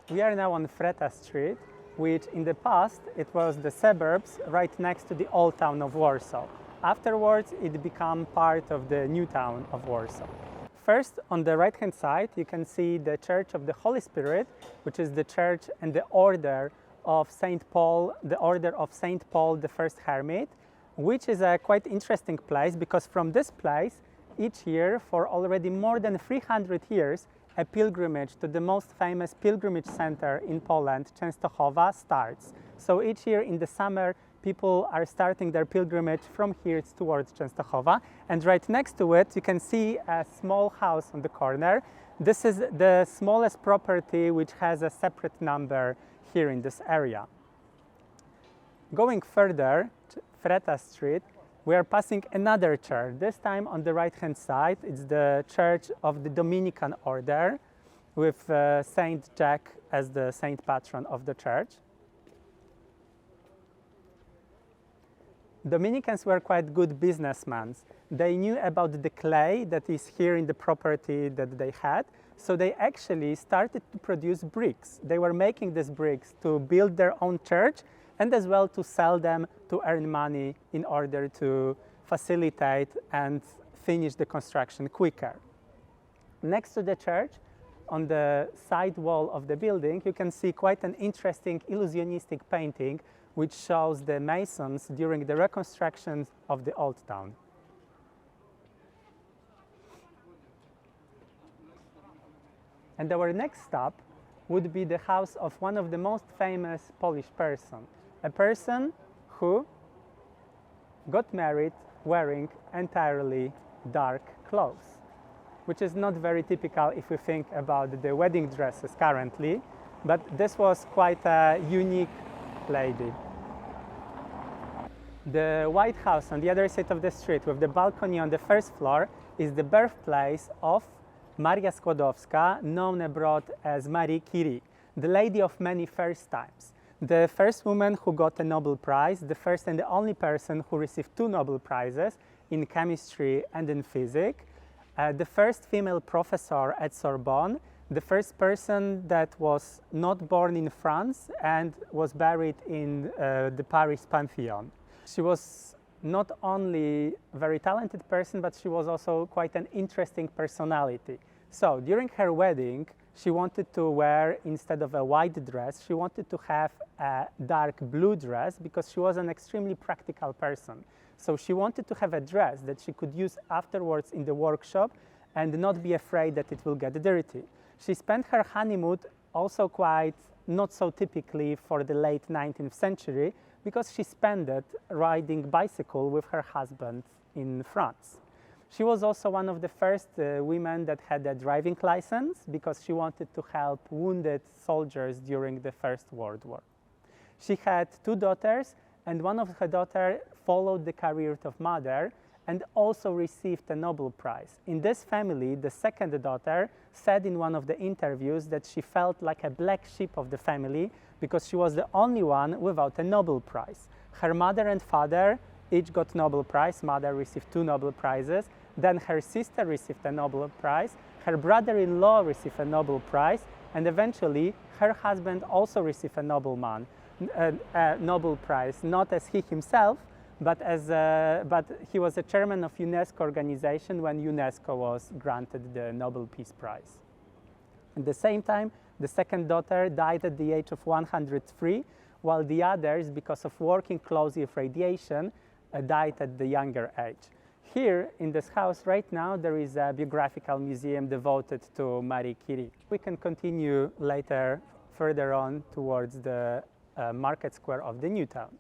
We are now on Freta Street, which in the past it was the suburbs right next to the Old Town of Warsaw. Afterwards, it became part of the new town of Warsaw. First, on the right-hand side, you can see the Church of the Holy Spirit, which is the church and the order of St. Paul, the order of St. Paul the First Hermit, which is a quite interesting place because from this place, each year, for already more than 300 years, a pilgrimage to the most famous pilgrimage center in Poland, Częstochowa, starts. So each year in the summer, people are starting their pilgrimage from here towards Częstochowa. And right next to it, you can see a small house on the corner. This is the smallest property which has a separate number here in this area. Going further, to Freta Street, we are passing another church. This time on the right-hand side, it's the Church of the Dominican Order with Saint Jack as the saint patron of the church. Dominicans were quite good businessmen. They knew about the clay that is here in the property that they had, so they actually started to produce bricks. They were making these bricks to build their own church and as well to sell them to earn money in order to facilitate and finish the construction quicker. Next to the church, on the side wall of the building, you can see quite an interesting illusionistic painting which shows the masons during the reconstruction of the old town. And our next stop would be the house of one of the most famous Polish persons, a person who got married wearing entirely dark clothes, which is not very typical if we think about the wedding dresses currently, but this was quite a unique lady. The White House on the other side of the street with the balcony on the first floor is the birthplace of Maria Skłodowska, known abroad as Marie Curie, the lady of many first times. The first woman who got a Nobel Prize, the first and the only person who received 2 Nobel Prizes in chemistry and in physics, the first female professor at Sorbonne, the first person that was not born in France and was buried in the Paris Pantheon. She was not only a very talented person, but she was also quite an interesting personality. So during her wedding, she wanted to wear, instead of a white dress, she wanted to have a dark blue dress because she was an extremely practical person. So she wanted to have a dress that she could use afterwards in the workshop and not be afraid that it will get dirty. She spent her honeymoon also quite not so typically for the late 19th century because she spent it riding bicycle with her husband in France. She was also one of the first women that had a driving license because she wanted to help wounded soldiers during the First World War. She had 2 daughters, and one of her daughters followed the career of mother and also received a Nobel Prize. In this family, the second daughter said in one of the interviews that she felt like a black sheep of the family because she was the only one without a Nobel Prize. Her mother and father each got Nobel Prize. Mother received 2 Nobel Prizes. Then her sister received a Nobel Prize. Her brother-in-law received a Nobel Prize. And eventually, her husband also received a Nobel Prize, not as he himself, but he was a chairman of UNESCO organization when UNESCO was granted the Nobel Peace Prize. At the same time, the second daughter died at the age of 103, while the others, because of working closely with radiation, died at the younger age. Here in this house right now, there is a biographical museum devoted to Marie Curie. We can continue later, further on towards the market square of the new town.